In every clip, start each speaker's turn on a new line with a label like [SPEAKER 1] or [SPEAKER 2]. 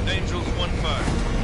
[SPEAKER 1] Angels 1-5.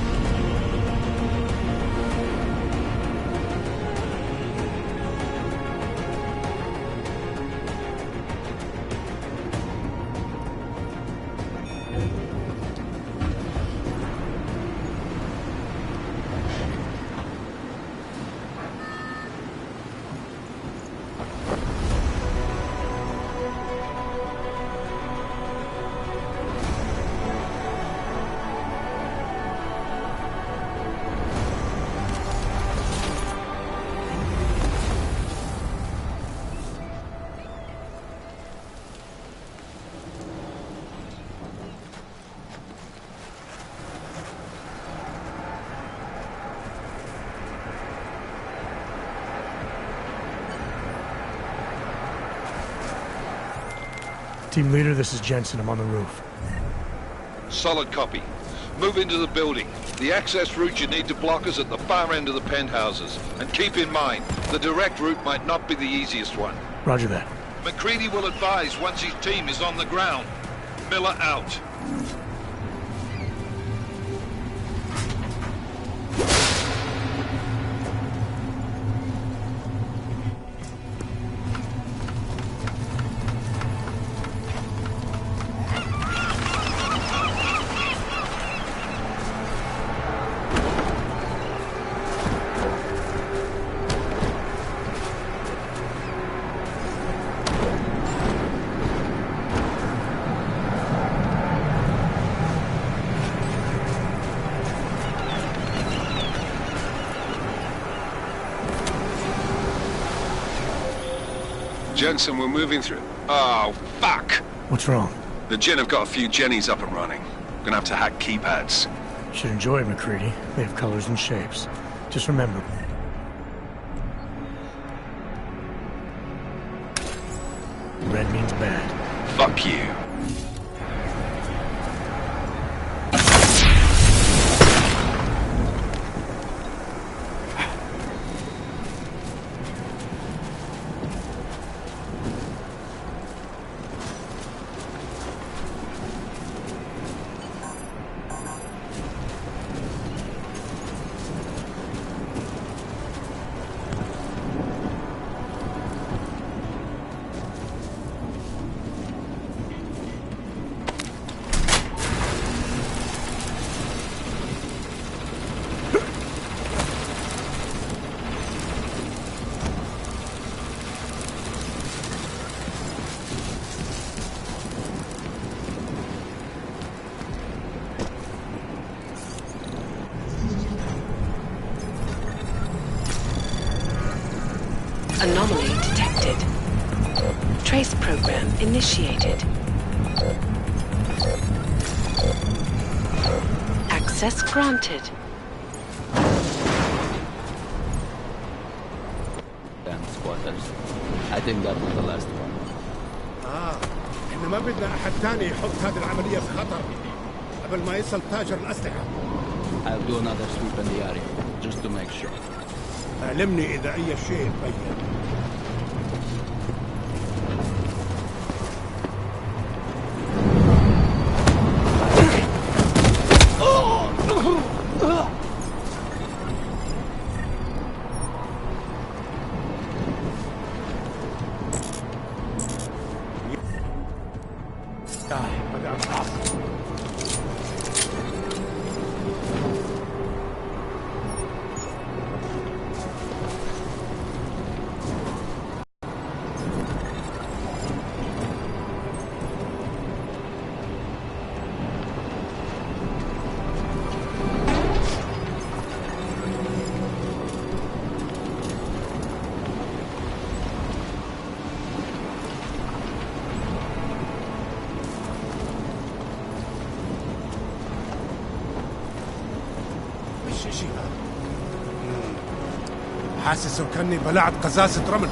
[SPEAKER 2] Team leader, this is Jensen. I'm on the roof.
[SPEAKER 3] Solid copy. Move into the building. The access route you need to block is at the far end of the penthouses. And keep in mind, the direct route might not be the easiest one.
[SPEAKER 2] Roger that.
[SPEAKER 3] McCready will advise once his team is on the ground. Miller out.
[SPEAKER 4] Jensen, we're moving through. Oh, fuck!
[SPEAKER 2] What's wrong?
[SPEAKER 4] The Jinn have got a few Jennies up and running. Gonna have to hack keypads.
[SPEAKER 2] Should enjoy it, McCready. They have colors and shapes. Just remember. Red means bad.
[SPEAKER 4] Fuck you.
[SPEAKER 5] Anomaly detected. Trace program initiated. Access granted.
[SPEAKER 6] Damn squatters. I think that was the last one.
[SPEAKER 7] احنا ما بدنا احد تاني يحط هذه العملية في خطر قبل ما يصل تاجر الأسلحة.
[SPEAKER 6] I'll do another sweep in the area, just to make sure.
[SPEAKER 7] علمني إذا أي شيء تبين. حاسس وكأني بلعت قزازة رمل.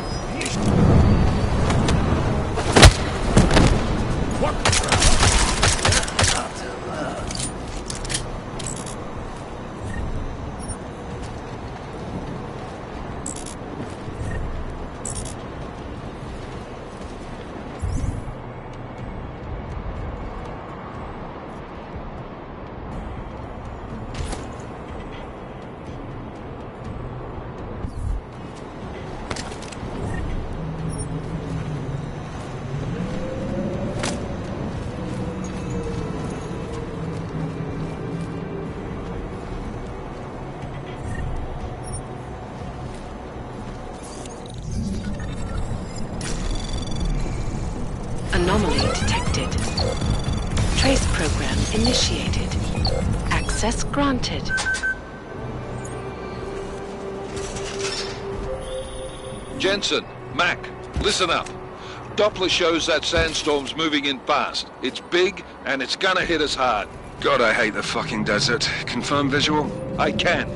[SPEAKER 5] initiated. Access granted.
[SPEAKER 3] Jensen, Mac, listen up. Doppler shows that sandstorm's moving in fast. It's big, and it's gonna hit us hard.
[SPEAKER 4] God, I hate the fucking desert. Confirm visual?
[SPEAKER 3] I can.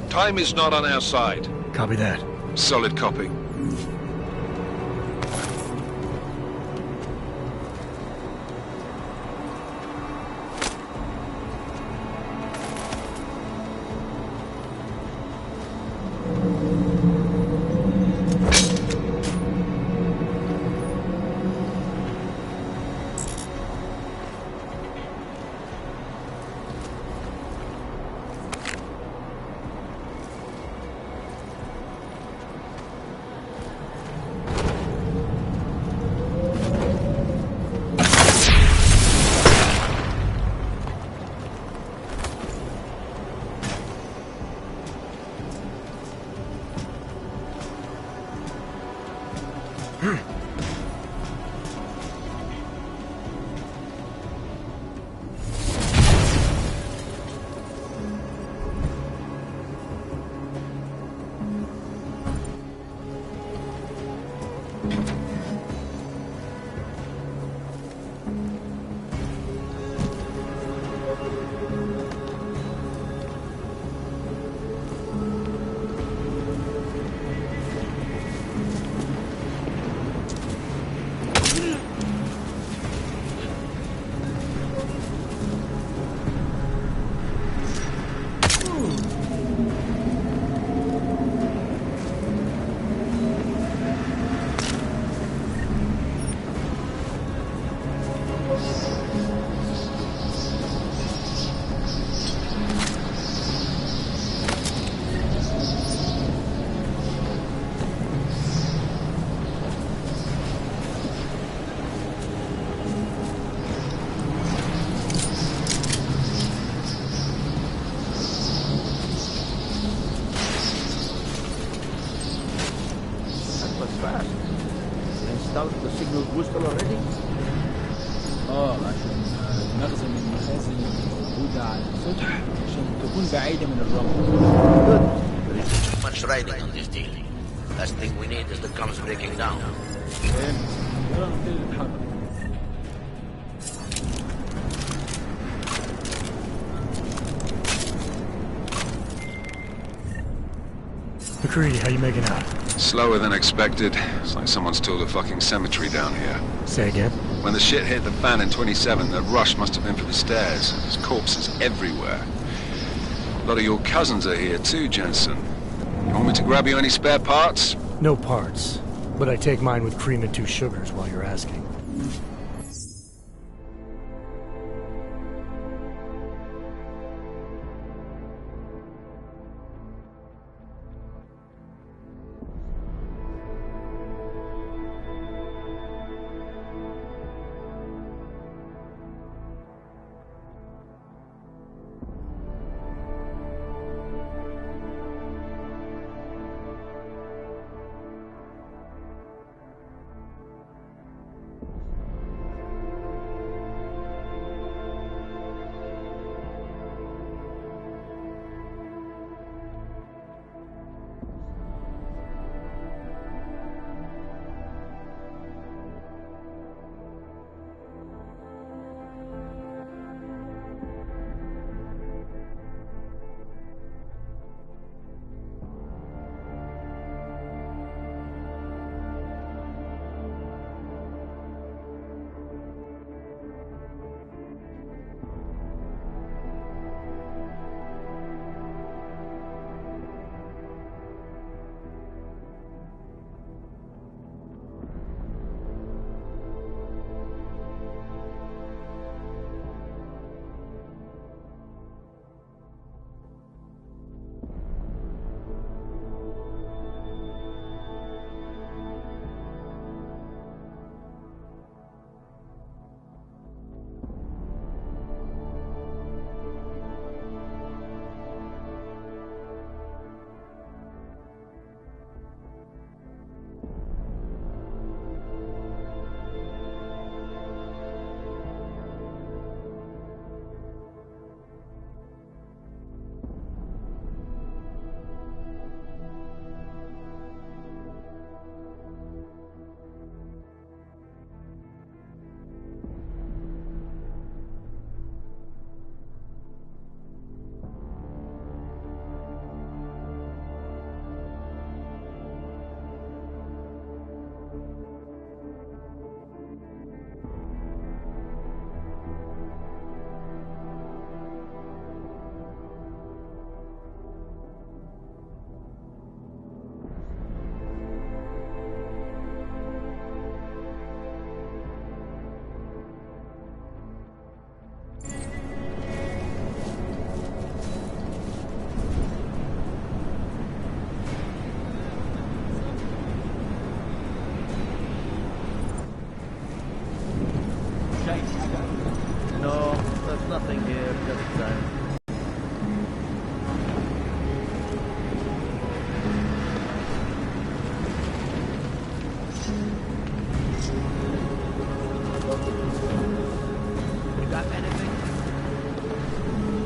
[SPEAKER 3] Time is not on our side.
[SPEAKER 2] Copy that.
[SPEAKER 4] Solid copy.
[SPEAKER 6] The signal booster already?
[SPEAKER 1] عشان المخزن من المخازن الموجودة على السطح عشان تكون بعيدة من الرمل.
[SPEAKER 6] Good.
[SPEAKER 8] There isn't too much riding on this deal. Last thing we need is the comms breaking down.
[SPEAKER 1] يلا نبتدي نتحرك.
[SPEAKER 2] McCready, how you making out?
[SPEAKER 4] Slower than expected. It's like someone's tilled a fucking cemetery down here.
[SPEAKER 2] Say again?
[SPEAKER 4] When the shit hit the fan in 27, the rush must have been for the stairs. There's corpses everywhere. A lot of your cousins are here too, Jensen. You want me to grab you any spare parts?
[SPEAKER 2] No parts. But I take mine with cream and 2 sugars while you're asking.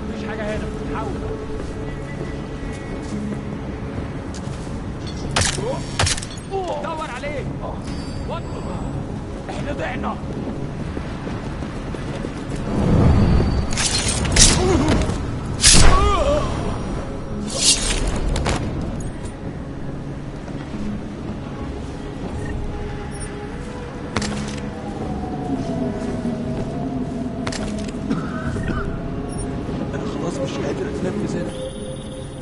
[SPEAKER 1] مفيش حاجة هنا، حاول. دور عليه. احنا ضعنا.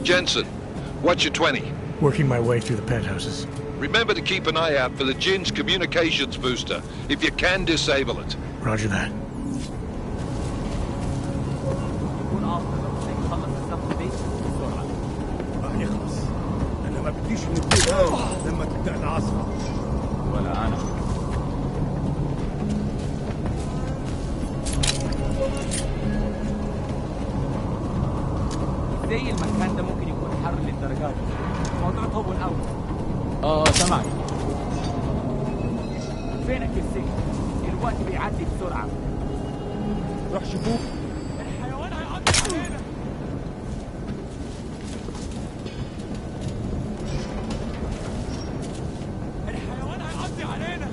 [SPEAKER 3] Jensen, what's your 20?
[SPEAKER 2] Working my way through the penthouses.
[SPEAKER 3] Remember to keep an eye out for the Jinn's communications booster. If you can, disable it.
[SPEAKER 2] Roger that.
[SPEAKER 7] يخلص. أنا ما بديش نبتدي لما تبدأ العاصفة.
[SPEAKER 1] ولا أنا. زي المكان ده ممكن يكون حر للدرجات دي. موضوع طوب الأول. سمعت. فينك يا السجن؟ الوقت بيعدي بسرعة. روح شوفوه. الحيوان هيعض علينا. الحيوان هيعض علينا.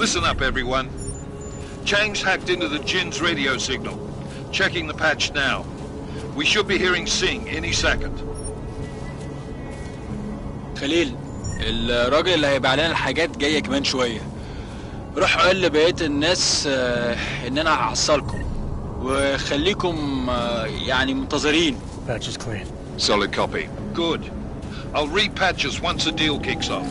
[SPEAKER 3] Listen up, everyone. Chang's hacked into the Jinn's radio signal. Checking the patch now. We should be hearing Sing any second.
[SPEAKER 9] خليل، الراجل اللي هيبيع لنا الحاجات جاية كمان شوية. روح قول لبقية الناس ان انا هحصلكم وخليكم يعني منتظرين.
[SPEAKER 2] Patch is clean.
[SPEAKER 3] Solid copy. Good. I'll repatch us once the deal kicks off.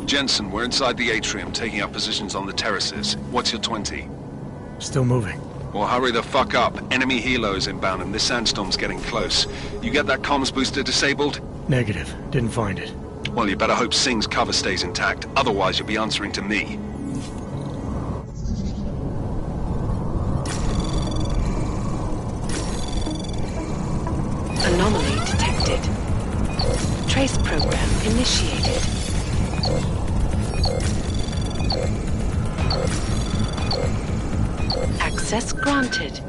[SPEAKER 4] Jensen, we're inside the atrium, taking up positions on the terraces. What's your 20?
[SPEAKER 2] Still moving.
[SPEAKER 4] Well, hurry the fuck up. Enemy helos inbound and this sandstorm's getting close. You get that comms booster disabled?
[SPEAKER 2] Negative. Didn't find it.
[SPEAKER 4] Well, you better hope Singh's cover stays intact. Otherwise, you'll be answering to me.
[SPEAKER 5] Anomaly detected. Trace program initiated. Access granted.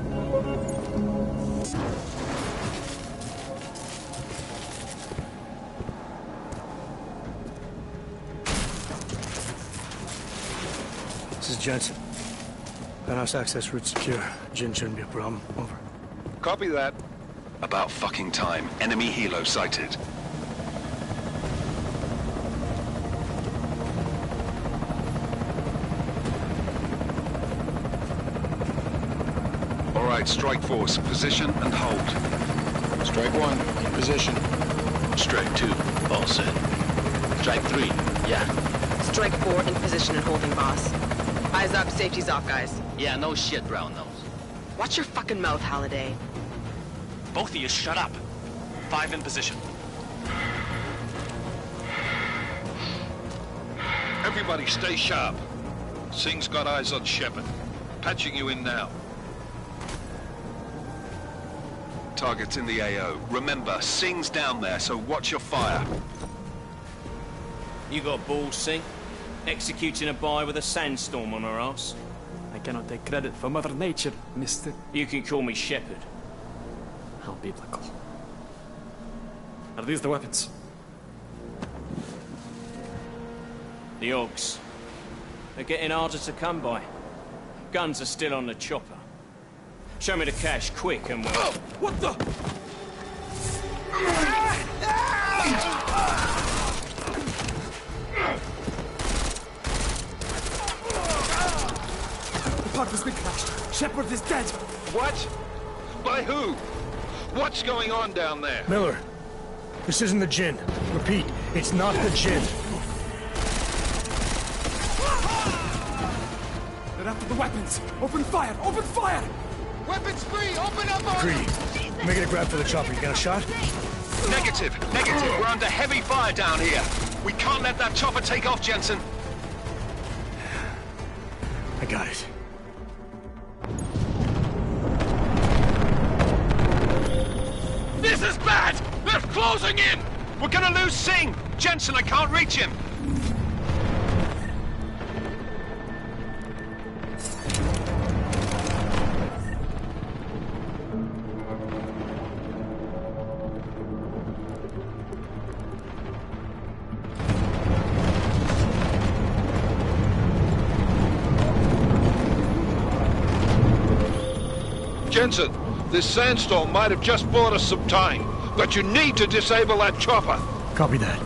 [SPEAKER 2] This is Jensen. Penthouse access route secure. Jin shouldn't be a problem. Over.
[SPEAKER 3] Copy that.
[SPEAKER 4] About fucking time. Enemy helo sighted. All right, strike force. Position and hold.
[SPEAKER 10] Strike 1, in position.
[SPEAKER 8] Strike 2, all set. Strike 3, yeah.
[SPEAKER 11] Strike 4 in position and holding, boss. Eyes up, safety's off, guys.
[SPEAKER 8] Yeah, no shit, brown nose.
[SPEAKER 11] Watch your fucking mouth, Halliday.
[SPEAKER 1] Both of you, shut up. 5 in position.
[SPEAKER 3] Everybody stay sharp. Singh's got eyes on Shepard. Patching you in now.
[SPEAKER 4] Target's in the AO. Remember, Singh's down there, so watch your fire.
[SPEAKER 12] You got balls, Singh? Executing a buy with a sandstorm on her ass?
[SPEAKER 1] I cannot take credit for Mother Nature, mister.
[SPEAKER 12] You can call me Shepard.
[SPEAKER 1] How biblical. Are these the weapons?
[SPEAKER 12] The Augs. They're getting harder to come by. Guns are still on the chopper. Show me the cash, quick, and we'll...
[SPEAKER 1] Oh, what the? The pod has been crashed. Shepard is dead.
[SPEAKER 3] What? By who? What's going on down there?
[SPEAKER 2] Miller, this isn't the Jinn. Repeat, it's not the Jinn.
[SPEAKER 1] They're after the weapons. Open fire! Open fire!
[SPEAKER 10] Weapons free! Open up!
[SPEAKER 2] Creedy, make it a grab for the chopper. You got a shot?
[SPEAKER 4] Negative. We're under heavy fire down here. We can't let that chopper take off, Jensen.
[SPEAKER 2] I got it.
[SPEAKER 4] This is bad! They're closing in! We're gonna lose Singh! Jensen, I can't reach him!
[SPEAKER 3] Jensen, this sandstorm might have just bought us some time, but you need to disable that chopper.
[SPEAKER 2] Copy that.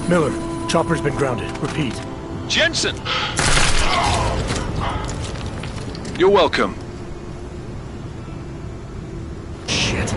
[SPEAKER 2] Miller, chopper's been grounded. Repeat.
[SPEAKER 4] Jensen! You're welcome.
[SPEAKER 2] Shit.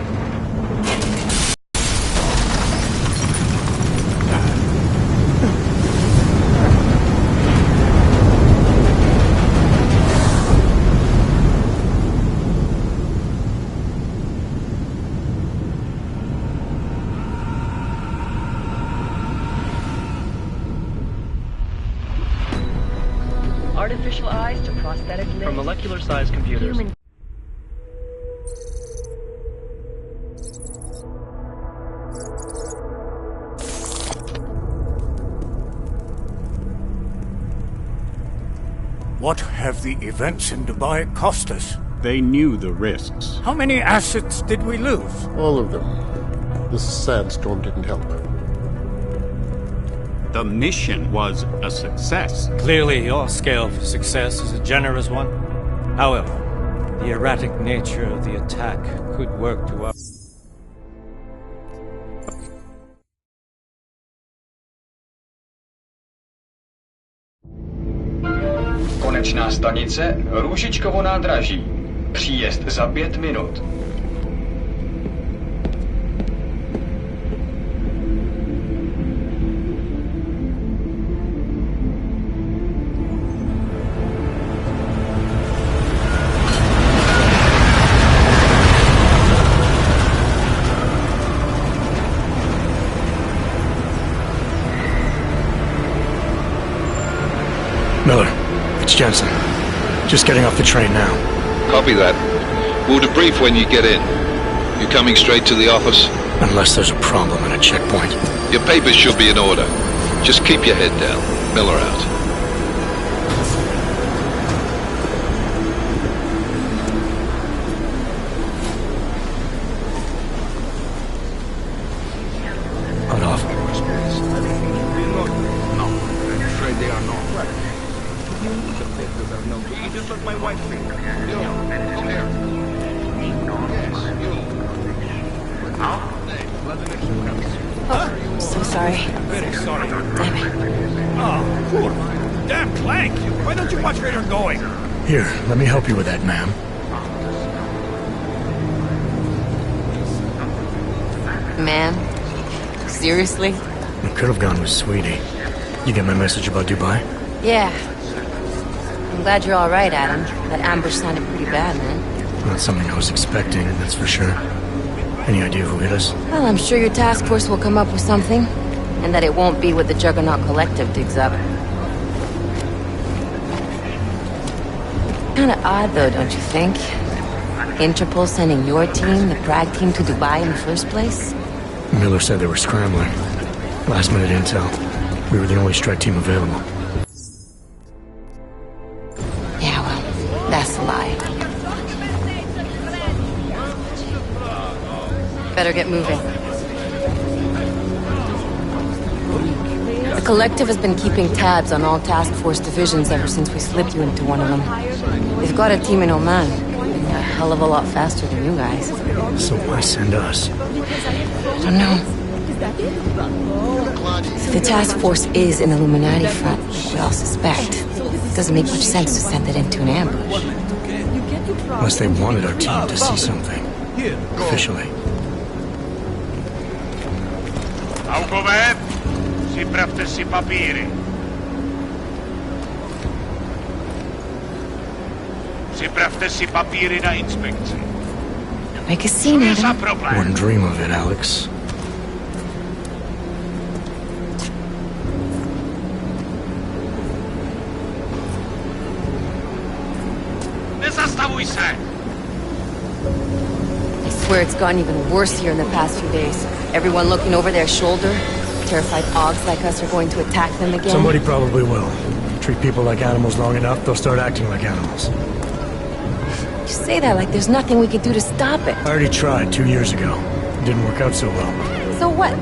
[SPEAKER 13] Artificial eyes to prosthetic limbs.
[SPEAKER 14] From molecular-sized computers.
[SPEAKER 13] Human.
[SPEAKER 7] What have the events in Dubai cost us?
[SPEAKER 14] They knew the risks.
[SPEAKER 15] How many assets did we lose?
[SPEAKER 7] All of them. This sandstorm didn't help.
[SPEAKER 14] The mission was a success.
[SPEAKER 15] Clearly, your scale for success is a generous one. However, the erratic nature of the attack could work to our...
[SPEAKER 16] Konečná stanice Růžičkovo nádraží. Příjezd za 5 minut.
[SPEAKER 2] Miller, it's Jensen. Just getting off the train now.
[SPEAKER 3] Copy that. We'll debrief when you get in. You coming straight to the office?
[SPEAKER 2] Unless there's a problem at a checkpoint.
[SPEAKER 3] Your papers should be in order. Just keep your head down. Miller out.
[SPEAKER 2] Hold off.
[SPEAKER 10] No, I'm afraid they are not. You just let my wife think. Yo, come here. Yes, you.
[SPEAKER 5] Oh, so sorry.
[SPEAKER 15] Very sorry.
[SPEAKER 5] Damn it.
[SPEAKER 15] Oh, poor. Damn Clank! Why don't you watch where you're going?
[SPEAKER 2] Here, let me help you with that, ma'am.
[SPEAKER 5] Man? Seriously?
[SPEAKER 2] I could have gone with Sweetie. You get my message about Dubai?
[SPEAKER 5] Yeah. I'm glad you're all right, Adam. That ambush sounded pretty bad, man.
[SPEAKER 2] Not something I was expecting, that's for sure. Any idea who hit us?
[SPEAKER 5] Well, I'm sure your task force will come up with something. And that it won't be what the Juggernaut Collective digs up. Kinda odd, though, don't you think? Interpol sending your team, the Prague team, to Dubai in the first place?
[SPEAKER 2] Miller said they were scrambling. Last minute intel. We were the only strike team available.
[SPEAKER 5] Yeah, well, that's a lie. Better get moving. The Collective has been keeping tabs on all task force divisions ever since we slipped you into one of them. They've got a team in Oman. A hell of a lot faster than you guys.
[SPEAKER 2] So why send us?
[SPEAKER 5] I don't know. If the task force is an Illuminati front, like we all suspect, it doesn't make much sense to send it into an ambush.
[SPEAKER 2] Unless they wanted our team to see something. Officially.
[SPEAKER 17] Augover, připravte si papíry. Připravte si papíry na inspekci.
[SPEAKER 5] Make a scene, Adam.
[SPEAKER 2] Wouldn't dream of it, Alex.
[SPEAKER 17] Nezastavuj se!
[SPEAKER 5] I swear it's gotten even worse here in the past few days. Everyone looking over their shoulder. Terrified Augs like us are going to attack them again.
[SPEAKER 2] Somebody probably will. Treat people like animals long enough, they'll start acting like animals.
[SPEAKER 5] You say that like there's nothing we could do to stop it.
[SPEAKER 2] I already tried 2 years ago. It didn't work out so well.
[SPEAKER 5] So what?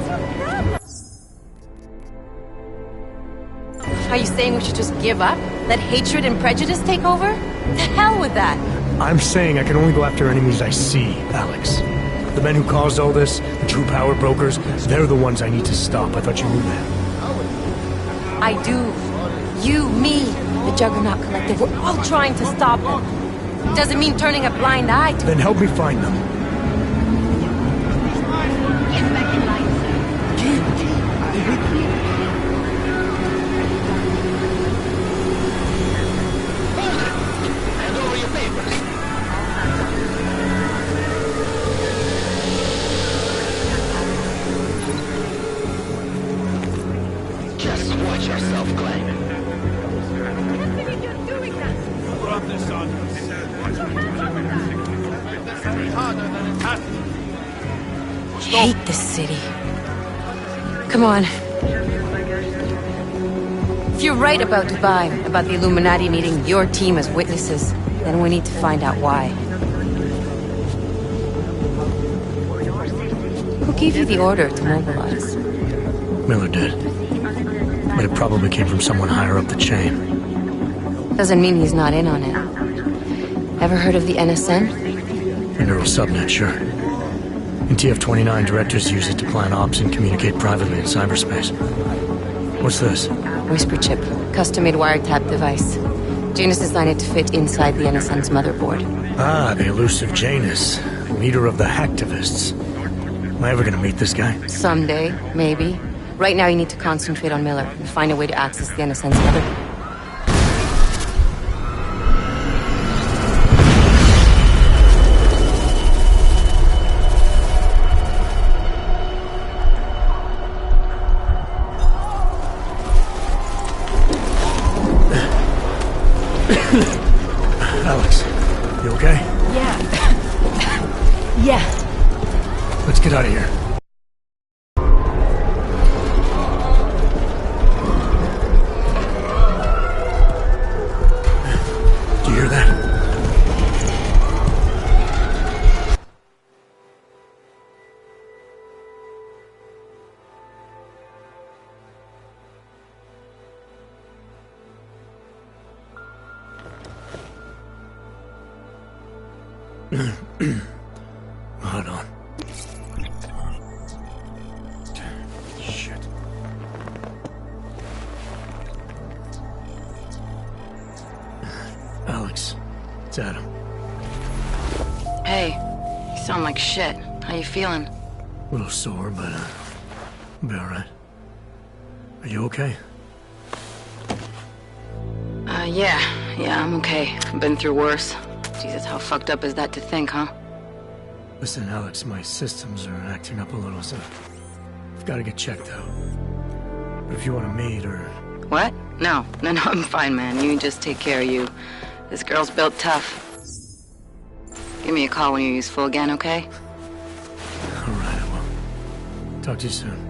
[SPEAKER 5] Are you saying we should just give up? Let hatred and prejudice take over? The hell with that!
[SPEAKER 2] I'm saying I can only go after enemies I see, Alex. The men who caused all this, the true power brokers, they're the ones I need to stop. I thought you knew that.
[SPEAKER 5] I do. You, me, the Juggernaut Collective, we're all trying to stop them. Doesn't mean turning a blind eye to...
[SPEAKER 2] Then help me find them.
[SPEAKER 8] Hand over your papers. Just watch yourself, Glenn.
[SPEAKER 17] Drop this on.
[SPEAKER 5] I hate this city. Come on. If you're right about Dubai, about the Illuminati needing your team as witnesses, then we need to find out why. Who gave you the order to mobilize?
[SPEAKER 2] Miller did. But it probably came from someone higher up the chain.
[SPEAKER 5] Doesn't mean he's not in on it. Ever heard of the NSN?
[SPEAKER 2] The neural subnet, sure. In TF-29, directors use it to plan ops and communicate privately in cyberspace. What's this?
[SPEAKER 5] Whisper chip. Custom-made wiretap device. Janus designed it to fit inside the NSN's motherboard.
[SPEAKER 2] Ah, the elusive Janus. Leader of the hacktivists. Am I ever gonna meet this guy?
[SPEAKER 5] Someday, maybe. Right now you need to concentrate on Miller and find a way to access the NSN's motherboard.
[SPEAKER 2] Alex, you okay?
[SPEAKER 5] Yeah. Yeah.
[SPEAKER 2] Let's get out of here. Do you hear that? Hold on. Shit. Alex, it's Adam.
[SPEAKER 5] Hey, you sound like shit. How you feeling?
[SPEAKER 2] A little sore, but I'll be alright. Are you okay?
[SPEAKER 5] Yeah, I'm okay. I've been through worse. Jesus, how fucked up is that to think, huh?
[SPEAKER 2] Listen, Alex, my systems are acting up a little, so I've got to get checked out. But if you want to meet or...
[SPEAKER 5] What? No, I'm fine, man. You just take care of you. This girl's built tough. Give me a call when you're useful again, okay?
[SPEAKER 2] Alright, I will. Talk to you soon.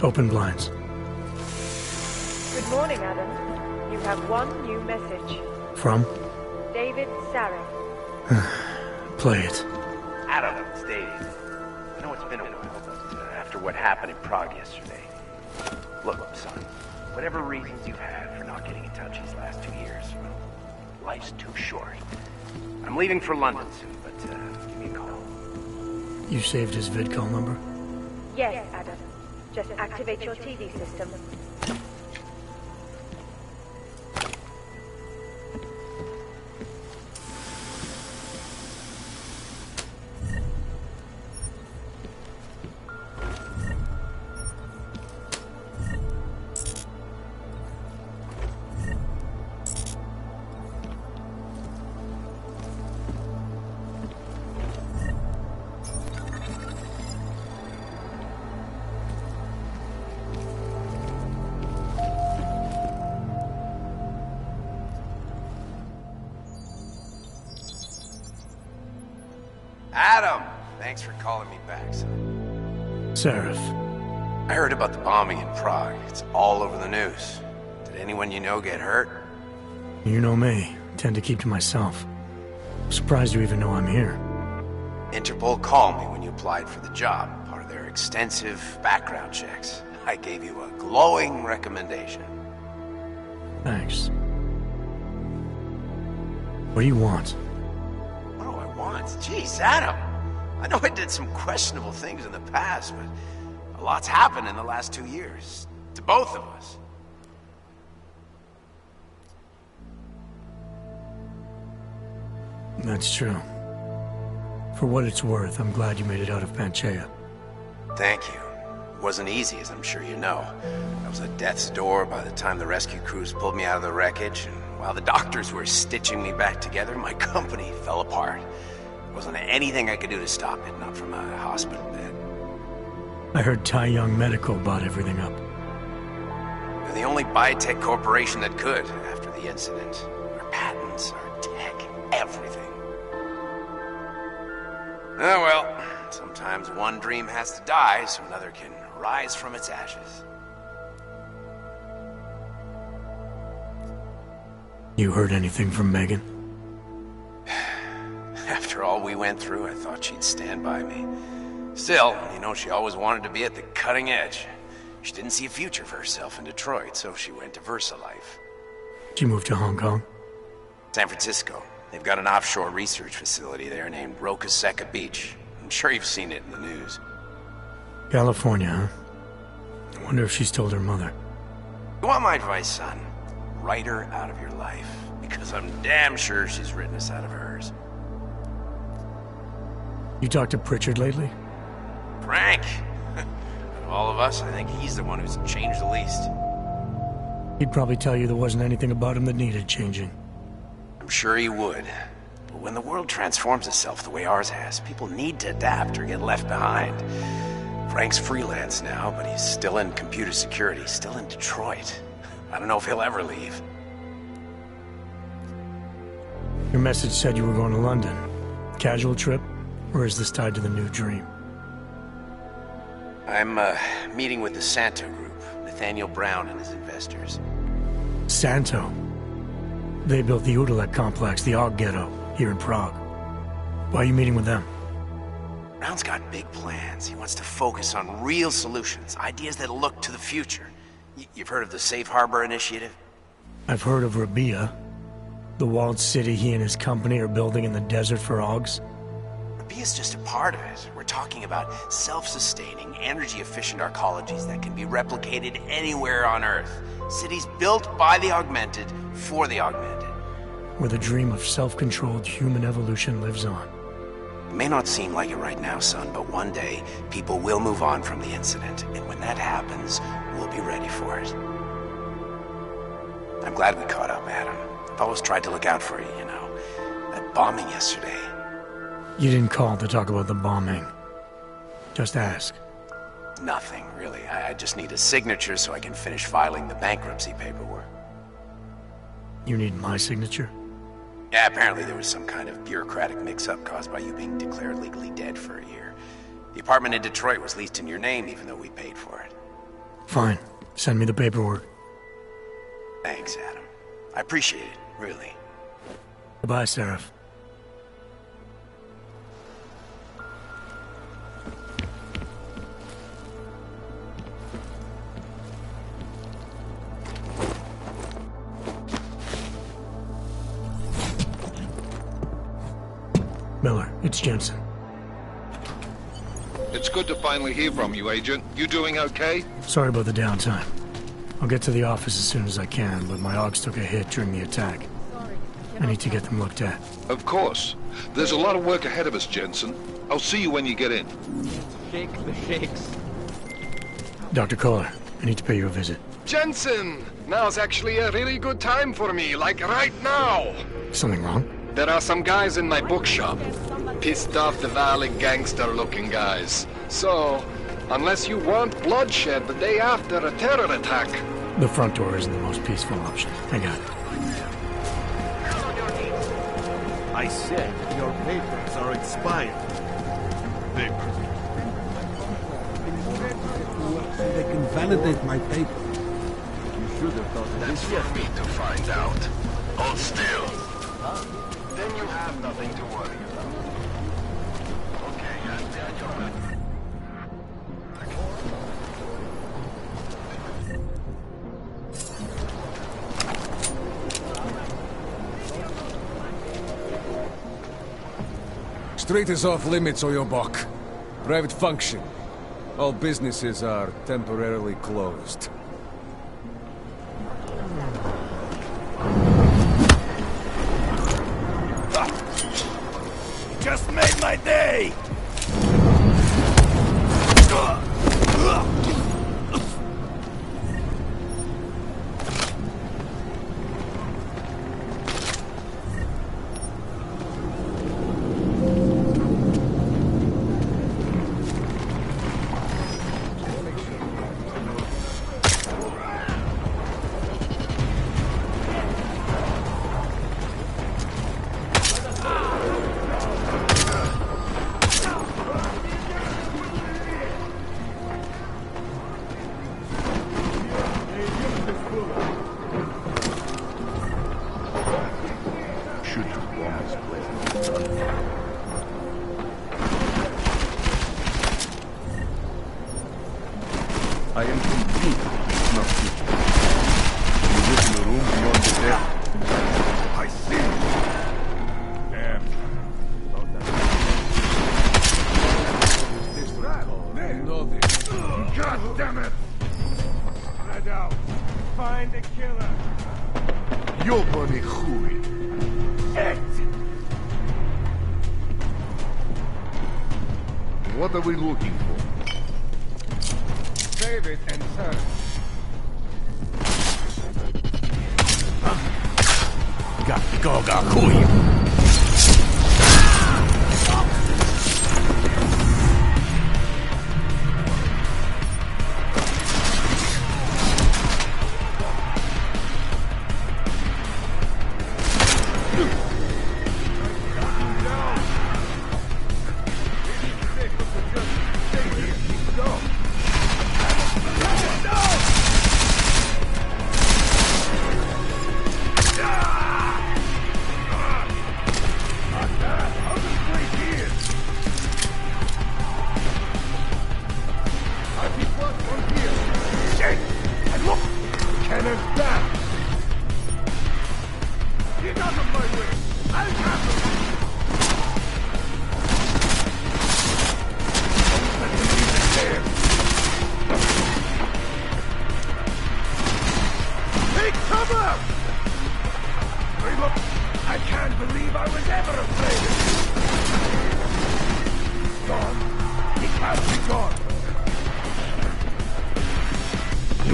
[SPEAKER 2] Open blinds.
[SPEAKER 13] Good morning, Adam. You have one new message.
[SPEAKER 2] From?
[SPEAKER 13] David Sarek.
[SPEAKER 2] Play it.
[SPEAKER 18] Adam, it's Dave. I know it's been a while, but after what happened in Prague yesterday... Look, son, whatever reasons you've had for not getting in touch these last 2 years, well, life's too short. I'm leaving for London soon, but give me a call.
[SPEAKER 2] You saved his vidcall number?
[SPEAKER 13] Yes, Adam. Just activate your TV system.
[SPEAKER 18] Adam! Thanks for calling me back, son.
[SPEAKER 2] Seraph.
[SPEAKER 18] I heard about the bombing in Prague. It's all over the news. Did anyone you know get hurt?
[SPEAKER 2] You know me. I tend to keep to myself. I'm surprised you even know I'm here.
[SPEAKER 18] Interpol called me when you applied for the job, part of their extensive background checks. I gave you a glowing recommendation.
[SPEAKER 2] Thanks. What do you want?
[SPEAKER 18] What do I want? Jeez, Adam! I know I did some questionable things in the past, but a lot's happened in the last 2 years. To both of us.
[SPEAKER 2] That's true. For what it's worth, I'm glad you made it out of Panchaea.
[SPEAKER 18] Thank you. It wasn't easy, as I'm sure you know. I was at death's door by the time the rescue crews pulled me out of the wreckage, and while the doctors were stitching me back together, my company fell apart. There wasn't anything I could do to stop it, not from a hospital bed.
[SPEAKER 2] I heard Tai Young Medical bought everything up.
[SPEAKER 18] They're the only biotech corporation that could after the incident. Our patents, our tech, everything. Oh well, sometimes one dream has to die so another can rise from its ashes.
[SPEAKER 2] You heard anything from Megan?
[SPEAKER 18] After all we went through, I thought she'd stand by me. Still, you know, she always wanted to be at the cutting edge. She didn't see a future for herself in Detroit, so she went to VersaLife.
[SPEAKER 2] She moved to Hong Kong?
[SPEAKER 18] San Francisco. They've got an offshore research facility there named Roca Seca Beach. I'm sure you've seen it in the news.
[SPEAKER 2] California, huh? I wonder if she's told her mother.
[SPEAKER 18] You want my advice, son? Write her out of your life. Because I'm damn sure she's written us out of hers.
[SPEAKER 2] You talked to Pritchard lately?
[SPEAKER 18] Frank! Of all of us, I think he's the one who's changed the least.
[SPEAKER 2] He'd probably tell you there wasn't anything about him that needed changing.
[SPEAKER 18] I'm sure he would. But when the world transforms itself the way ours has, people need to adapt or get left behind. Frank's freelance now, but he's still in computer security, still in Detroit. I don't know if he'll ever leave.
[SPEAKER 2] Your message said you were going to London. Casual trip? Or is this tied to the new dream?
[SPEAKER 18] I'm, meeting with the Santo Group, Nathaniel Brown and his investors.
[SPEAKER 2] Santo? They built the Udalek complex, the Og Ghetto, here in Prague. Why are you meeting with them?
[SPEAKER 18] Brown's got big plans. He wants to focus on real solutions, ideas that look to the future. You've heard of the Safe Harbor Initiative?
[SPEAKER 2] I've heard of Rabia, the walled city he and his company are building in the desert for Augs.
[SPEAKER 18] Rabia's just a part of it. We're talking about self-sustaining, energy-efficient arcologies that can be replicated anywhere on Earth. Cities built by the augmented, for the augmented.
[SPEAKER 2] Where the dream of self-controlled human evolution lives on.
[SPEAKER 18] It may not seem like it right now, son, but one day, people will move on from the incident. And when that happens, we'll be ready for it. I'm glad we caught up, Adam. I've always tried to look out for you, you know. That bombing yesterday.
[SPEAKER 2] You didn't call to talk about the bombing. Just ask.
[SPEAKER 18] Nothing, really. I just need a signature so I can finish filing the bankruptcy paperwork.
[SPEAKER 2] You need my signature?
[SPEAKER 18] Yeah, apparently there was some kind of bureaucratic mix-up caused by you being declared legally dead for a year. The apartment in Detroit was leased in your name even though we paid for it.
[SPEAKER 2] Fine. Send me the paperwork.
[SPEAKER 18] Thanks, Adam. I appreciate it, really.
[SPEAKER 2] Goodbye, Seraph. Miller, it's Jensen.
[SPEAKER 3] It's good to finally hear from you, Agent. You doing okay?
[SPEAKER 2] Sorry about the downtime. I'll get to the office as soon as I can, but my Augs took a hit during the attack. I need to get them looked at.
[SPEAKER 3] Of course. There's a lot of work ahead of us, Jensen. I'll see you when you get in.
[SPEAKER 6] Shake the shakes.
[SPEAKER 2] Dr. Kohler, I need to pay you a visit.
[SPEAKER 19] Jensen! Now's actually a really good time for me, like right now!
[SPEAKER 2] Something wrong?
[SPEAKER 19] There are some guys in my bookshop. Pissed off the Valley gangster-looking guys. So, unless you want bloodshed the day after a terror attack...
[SPEAKER 2] The front door isn't the most peaceful option. I got it.
[SPEAKER 7] I said your papers are expired. Papers? They can validate my paper. You should have thought
[SPEAKER 17] That's for me to find out. Hold still. Then you have nothing to worry about. Okay,
[SPEAKER 20] Street is off limits, Oyobok. Private function. All businesses are temporarily closed.
[SPEAKER 17] Just made my day! should have one as pleasant as done. I am complete, not guilty. You look in the room beyond the death. I see. Damn. You know this. God damn it! Spread out. Find the killer. Ёбаный хуй. What are we looking for?
[SPEAKER 20] Save it and search.
[SPEAKER 2] Goga Kuy.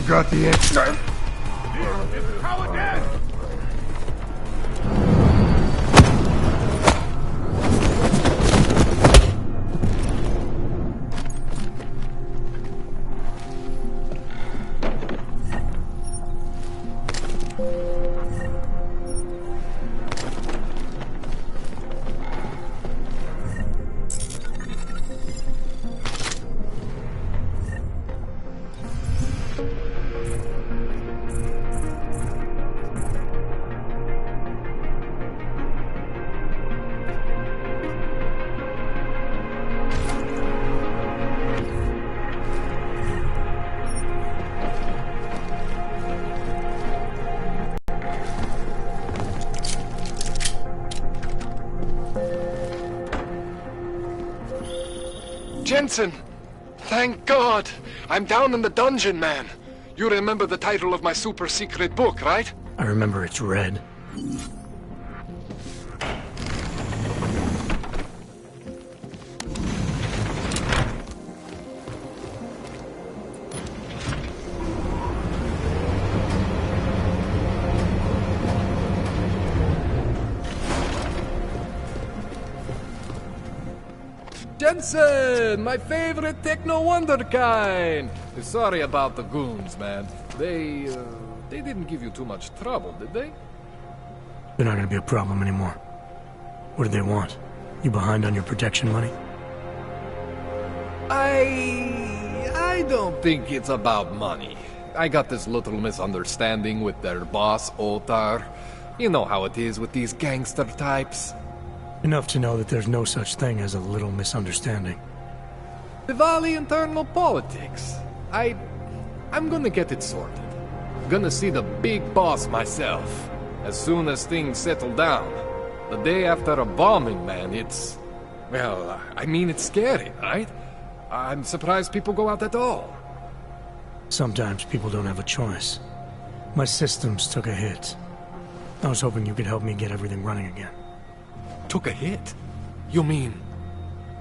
[SPEAKER 17] Got the answer.
[SPEAKER 10] It's power dead!
[SPEAKER 19] Jensen! Thank God! I'm down in the dungeon, man. You remember the title of my super secret book, right?
[SPEAKER 2] I remember it's red.
[SPEAKER 20] Jensen, my favorite techno wonderkind. Sorry about the goons, man. They didn't give you too much trouble, did they?
[SPEAKER 2] They're not gonna be a problem anymore. What do they want? You behind on your protection money?
[SPEAKER 20] I don't think it's about money. I got this little misunderstanding with their boss, Otar. You know how it is with these gangster types.
[SPEAKER 2] Enough to know that there's no such thing as a little misunderstanding.
[SPEAKER 20] Diwali internal politics. I'm gonna get it sorted. Gonna see the big boss myself. As soon as things settle down. The day after a bombing, man, it's... Well, I mean, it's scary, right? I'm surprised people go out at all.
[SPEAKER 2] Sometimes people don't have a choice. My systems took a hit. I was hoping you could help me get everything running again.
[SPEAKER 20] Took a hit? You mean...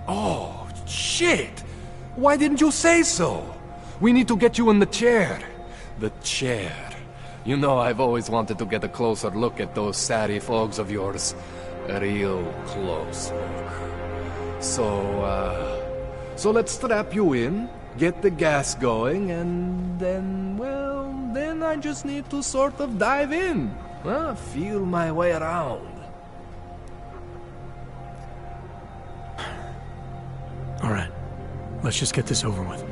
[SPEAKER 20] Oh, shit! Why didn't you say so? We need to get you in the chair. The chair. You know, I've always wanted to get a closer look at those satty folks of yours. A real close look. So let's strap you in, get the gas going, and then, well, then I just need to sort of dive in. Feel my way around.
[SPEAKER 2] All right, let's just get this over with.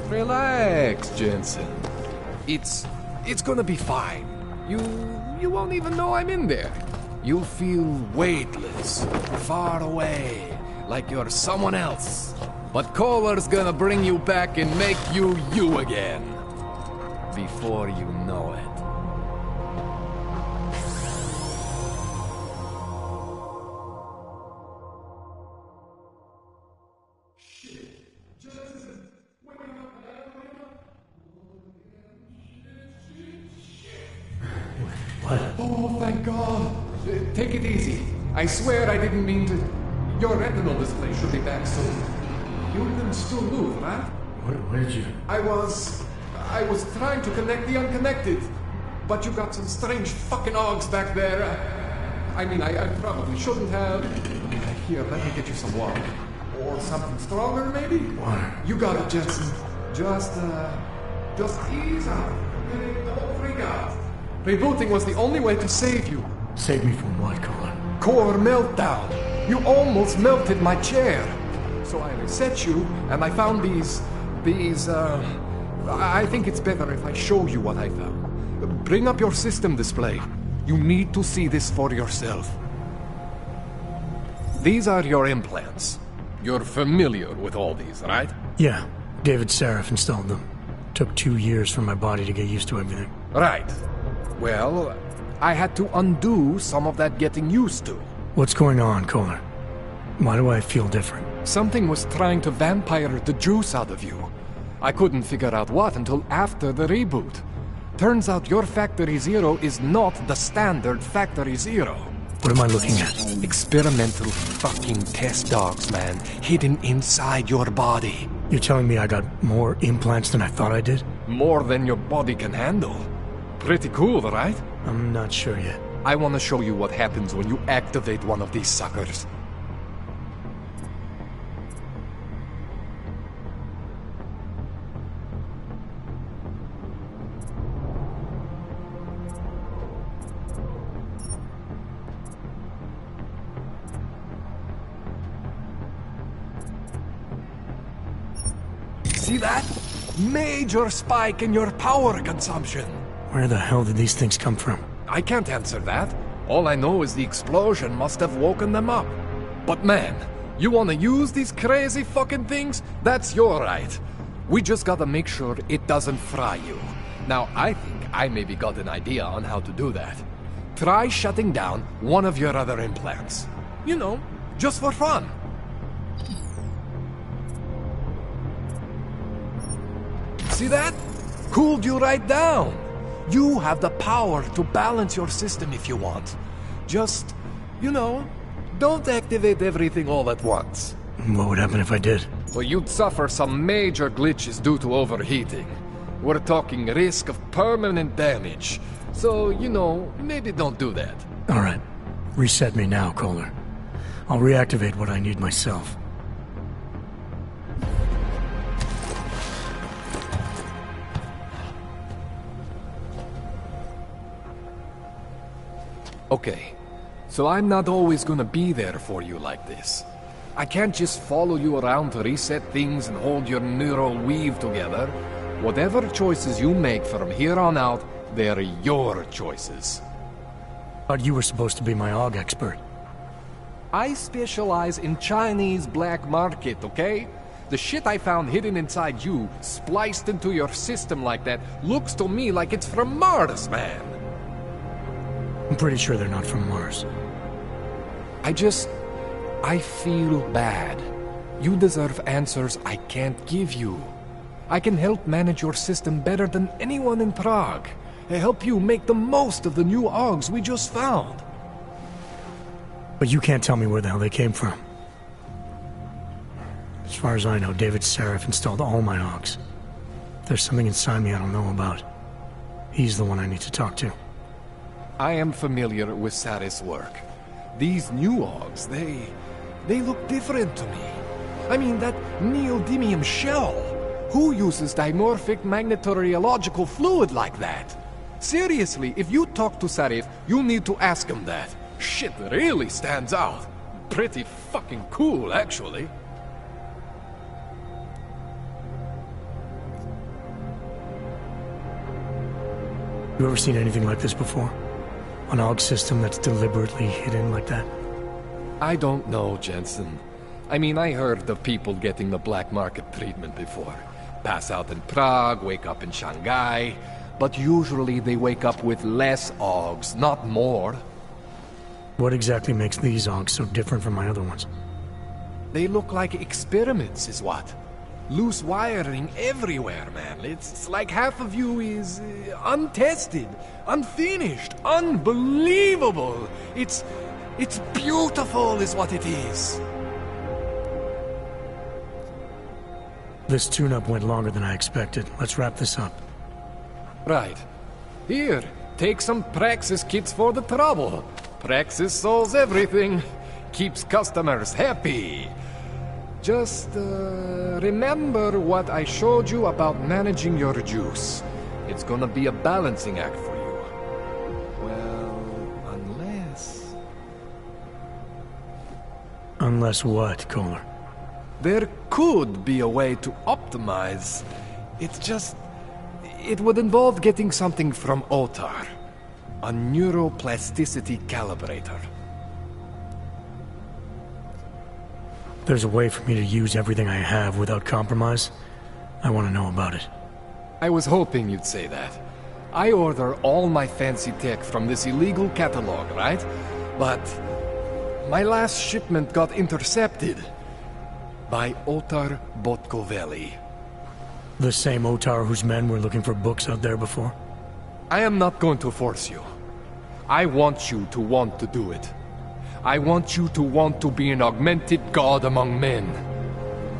[SPEAKER 20] Relax, Jensen. It's gonna be fine. You won't even know I'm in there. You'll feel weightless, far away, like you're someone else. But Kohler's gonna bring you back and make you you again. Before you know it.
[SPEAKER 2] What?
[SPEAKER 20] Oh, thank God. Take it easy. I swear I didn't mean to... Your retinal display should be back soon. You can still move, right?
[SPEAKER 2] Where did you...
[SPEAKER 20] I was trying to connect the unconnected. But you got some strange fucking ogs back there. I probably shouldn't have. Here, let me get you some water. Or something stronger, maybe?
[SPEAKER 2] Water.
[SPEAKER 20] You got it, Jensen. Just ease up. Don't freak out. Rebooting was the only way to save you.
[SPEAKER 2] Save me from what, Kohler?
[SPEAKER 20] Core meltdown. You almost melted my chair. So I reset you, and I found these, I think it's better if I show you what I found. Bring up your system display. You need to see this for yourself. These are your implants. You're familiar with all these, right?
[SPEAKER 2] Yeah. David Sarif installed them. Took 2 years for my body to get used to everything.
[SPEAKER 20] Right. Well, I had to undo some of that getting used to.
[SPEAKER 2] What's going on, Kohler? Why do I feel different?
[SPEAKER 20] Something was trying to vampire the juice out of you. I couldn't figure out what until after the reboot. Turns out your Factory Zero is not the standard Factory Zero.
[SPEAKER 2] What am I looking at?
[SPEAKER 20] Experimental fucking test dogs, man. Hidden inside your body.
[SPEAKER 2] You're telling me I got more implants than I thought I did?
[SPEAKER 20] More than your body can handle. Pretty cool, right?
[SPEAKER 2] I'm not sure yet.
[SPEAKER 20] I want to show you what happens when you activate one of these suckers. See that? Major spike in your power consumption.
[SPEAKER 2] Where the hell did these things come from?
[SPEAKER 20] I can't answer that. All I know is the explosion must have woken them up. But man, you want to use these crazy fucking things? That's your right. We just gotta make sure it doesn't fry you. Now, I think I maybe got an idea on how to do that. Try shutting down one of your other implants. You know, just for fun. See that? Cooled you right down. You have the power to balance your system if you want. Just, you know, don't activate everything all at once.
[SPEAKER 2] What would happen if I did?
[SPEAKER 20] Well, you'd suffer some major glitches due to overheating. We're talking risk of permanent damage. So, you know, maybe don't do that.
[SPEAKER 2] All right. Reset me now, Kohler. I'll reactivate what I need myself.
[SPEAKER 20] Okay, so I'm not always gonna be there for you like this. I can't just follow you around to reset things and hold your neural weave together. Whatever choices you make from here on out, they're your choices.
[SPEAKER 2] Thought you were supposed to be my AUG expert.
[SPEAKER 20] I specialize in Chinese black market, okay? The shit I found hidden inside you, spliced into your system like that, looks to me like it's from Mars, man.
[SPEAKER 2] I'm pretty sure they're not from Mars.
[SPEAKER 20] I feel bad. You deserve answers I can't give you. I can help manage your system better than anyone in Prague. I help you make the most of the new AUGs we just found.
[SPEAKER 2] But you can't tell me where the hell they came from. As far as I know, David Sarif installed all my AUGs. If there's something inside me I don't know about, he's the one I need to talk to.
[SPEAKER 20] I am familiar with Sarif's work. These new AUGs, they look different to me. I mean, that neodymium shell. Who uses dimorphic magnetorheological fluid like that? Seriously, if you talk to Sarif, you need to ask him that. Shit really stands out. Pretty fucking cool, actually.
[SPEAKER 2] You ever seen anything like this before? An AUG system that's deliberately hidden like that?
[SPEAKER 20] I don't know, Jensen. I mean, I heard of people getting the black market treatment before. Pass out in Prague, wake up in Shanghai. But usually they wake up with less AUGs, not more.
[SPEAKER 2] What exactly makes these AUGs so different from my other ones?
[SPEAKER 20] They look like experiments, is what? Loose wiring everywhere, man. It's like half of you is untested, unfinished, unbelievable. It's beautiful, is what it is.
[SPEAKER 2] This tune-up went longer than I expected. Let's wrap this up.
[SPEAKER 20] Right. Here, take some Praxis kits for the trouble. Praxis solves everything. Keeps customers happy. Just, remember what I showed you about managing your juice. It's gonna be a balancing act for you. Well, unless...
[SPEAKER 2] Unless what, Kohler?
[SPEAKER 20] There could be a way to optimize. It's just... It would involve getting something from Otar. A neuroplasticity calibrator.
[SPEAKER 2] There's a way for me to use everything I have without compromise? I want to know about it.
[SPEAKER 20] I was hoping you'd say that. I order all my fancy tech from this illegal catalog, right? But my last shipment got intercepted by Otar Botkoveli.
[SPEAKER 2] The same Otar whose men were looking for books out there before?
[SPEAKER 20] I am not going to force you. I want you to want to do it. I want you to want to be an augmented god among men.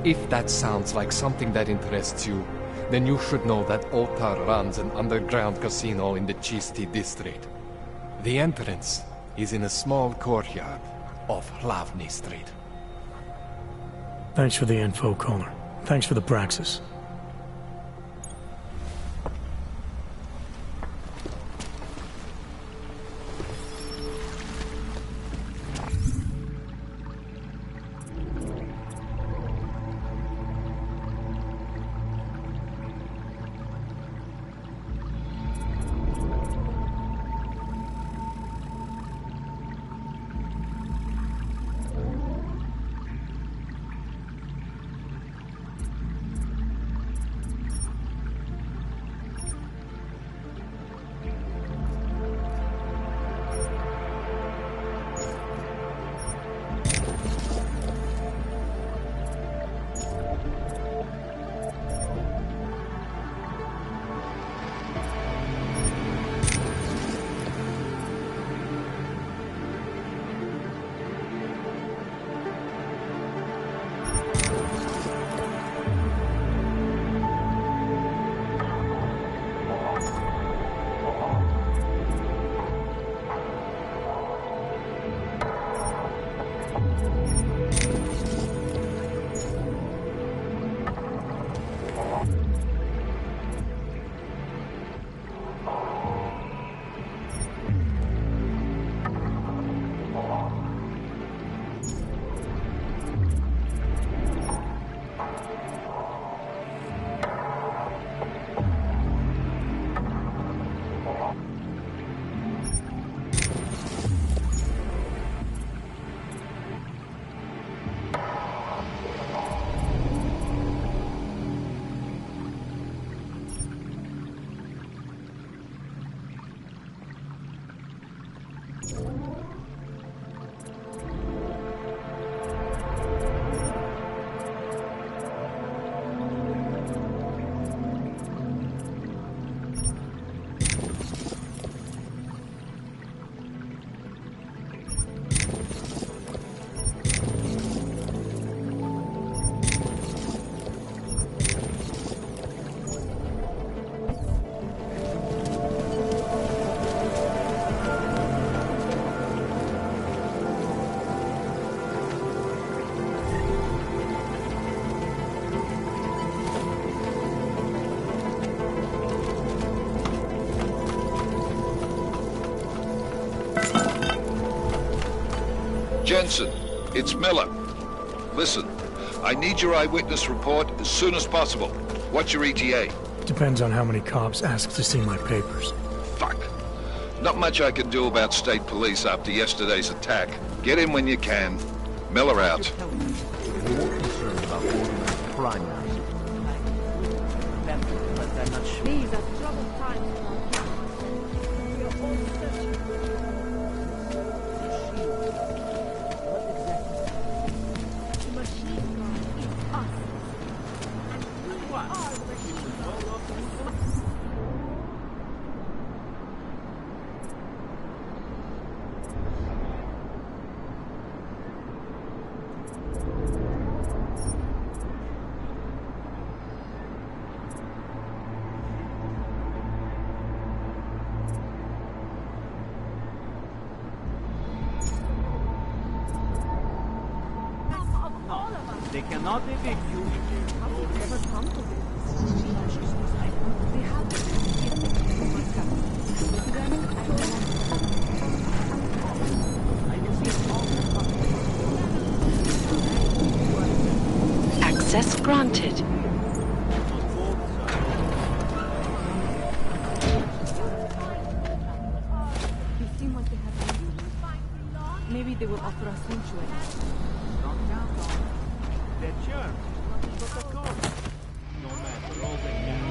[SPEAKER 20] If that sounds like something that interests you, then you should know that Otar runs an underground casino in the Chisti district. The entrance is in a small courtyard off Hlavny Street.
[SPEAKER 2] Thanks for the info, Kohler. Thanks for the praxis.
[SPEAKER 3] Jensen, it's Miller. Listen, I need your eyewitness report as soon as possible. What's your ETA?
[SPEAKER 2] Depends on how many cops ask to see my papers.
[SPEAKER 3] Fuck. Not much I can do about state police after yesterday's attack. Get in when you can. Miller out.
[SPEAKER 18] More concerned about organized crime now.
[SPEAKER 13] These are troubled times for our camp. We are all searching for the machine gun is us. And we are the machine gun.
[SPEAKER 1] They cannot evict you.
[SPEAKER 13] How did it ever come to this? They have to give my cousin. To them,
[SPEAKER 11] Access granted.
[SPEAKER 13] They seem like they have maybe they will offer us sanctuary.
[SPEAKER 1] They're germs. But the code. No matter, all they can.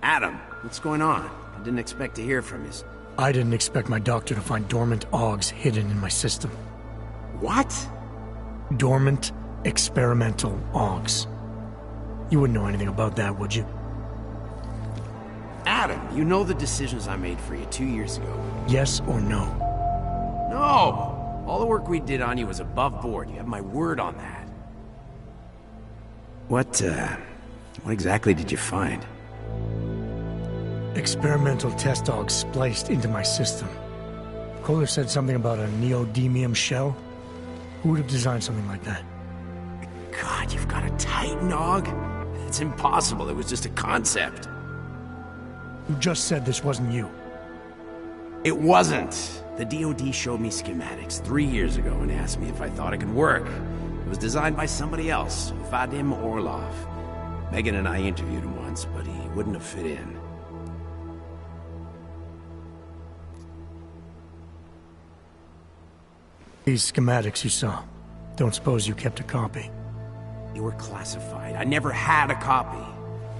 [SPEAKER 18] Adam, what's going on? I didn't expect to hear from you.
[SPEAKER 2] I didn't expect my doctor to find dormant augs hidden in my system.
[SPEAKER 18] What?
[SPEAKER 2] Dormant experimental augs. You wouldn't know anything about that, would you?
[SPEAKER 18] Adam, you know the decisions I made for you 2 years ago.
[SPEAKER 2] Yes or no?
[SPEAKER 18] No!
[SPEAKER 21] All the work we did on you was above board. You have my word on that. What exactly did you find?
[SPEAKER 2] Experimental test dogs spliced into my system. Kohler said something about a neodymium shell. Who would have designed something like that?
[SPEAKER 21] God, you've got a Titan dog? It's impossible. It was just a concept.
[SPEAKER 2] You just said this wasn't you.
[SPEAKER 21] It wasn't. The DoD showed me schematics 3 years ago and asked me if I thought it could work. It was designed by somebody else, Vadim Orlov. Megan and I interviewed him once, but he wouldn't have fit in.
[SPEAKER 2] These schematics you saw, don't suppose you kept a copy?
[SPEAKER 21] They were classified. I never had a copy.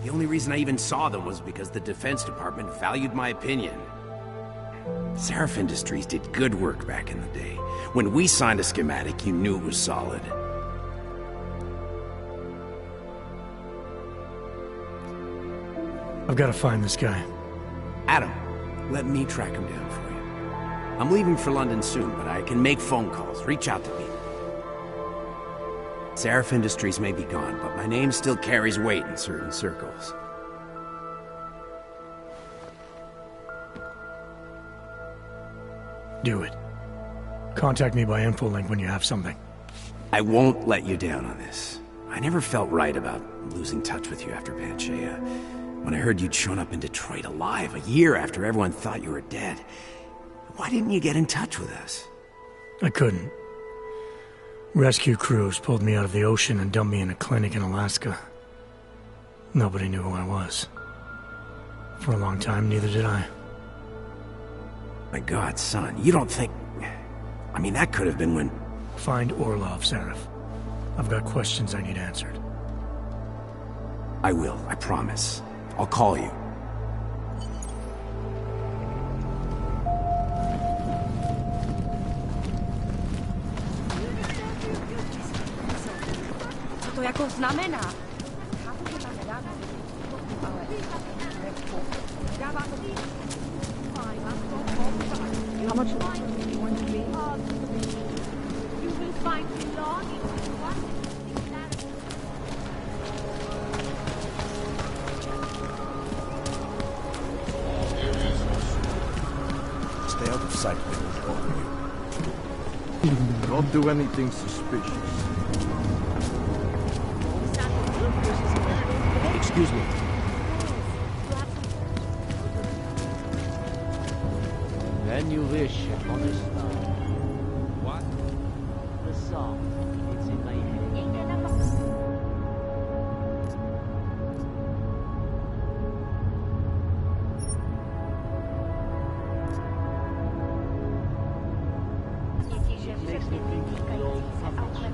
[SPEAKER 21] The only reason I even saw them was because the Defense Department valued my opinion. Seraph Industries did good work back in the day. When we signed a schematic, you knew it was solid.
[SPEAKER 2] I've got to find this guy.
[SPEAKER 21] Adam, let me track him down for you. I'm leaving for London soon, but I can make phone calls, reach out to people. Seraph Industries may be gone, but my name still carries weight in certain circles.
[SPEAKER 2] Do it. Contact me by infolink when you have something.
[SPEAKER 21] I won't let you down on this. I never felt right about losing touch with you after Panchaea. When I heard you'd shown up in Detroit alive, a year after everyone thought you were dead. Why didn't you get in touch with us?
[SPEAKER 2] I couldn't. Rescue crews pulled me out of the ocean and dumped me in a clinic in Alaska. Nobody knew who I was. For a long time, neither did I.
[SPEAKER 21] My God, son, you don't think... I mean, that could have been when...
[SPEAKER 2] Find Orlov, Seraph. I've got questions I need answered.
[SPEAKER 21] I will, I promise. I'll call you.
[SPEAKER 13] Co to jako znamená? How much longer do you want to be? You will find belonging to one.
[SPEAKER 17] Stay out of sight when we're talking. Don't do anything suspicious.
[SPEAKER 1] Excuse me. When you wish upon a star. What? The song. It's in my head. Makes me think of the old puppet shop.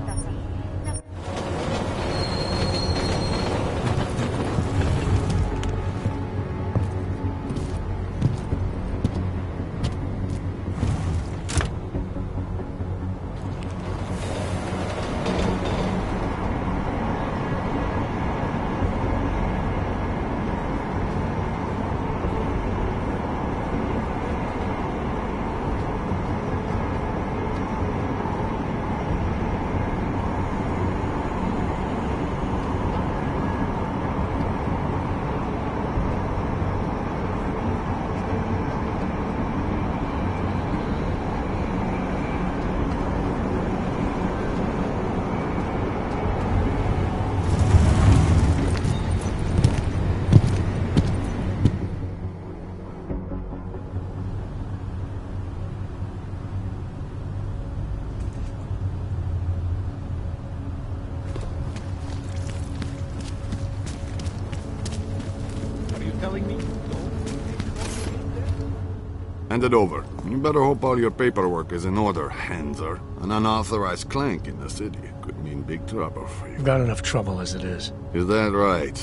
[SPEAKER 17] Hand it over. You better hope all your paperwork is in order, Hanser. An unauthorized clank in the city could mean big trouble for you.
[SPEAKER 2] I've got enough trouble as it is.
[SPEAKER 17] Is that right?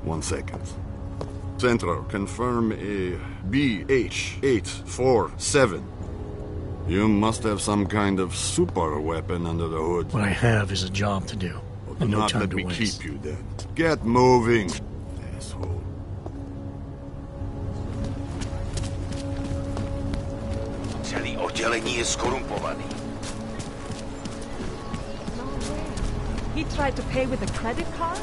[SPEAKER 17] 1 second. Central, confirm a BH-847. You must have some kind of super weapon under the hood.
[SPEAKER 2] What I have is a job to do, and no time to waste.
[SPEAKER 17] Let me keep you then. Get moving, asshole.
[SPEAKER 8] Celý oddělení je skorumpovaný.
[SPEAKER 13] He tried to pay with a credit card?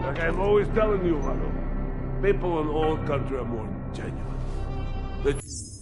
[SPEAKER 17] Like I'm always telling you, Rado, people in old country are more genuine.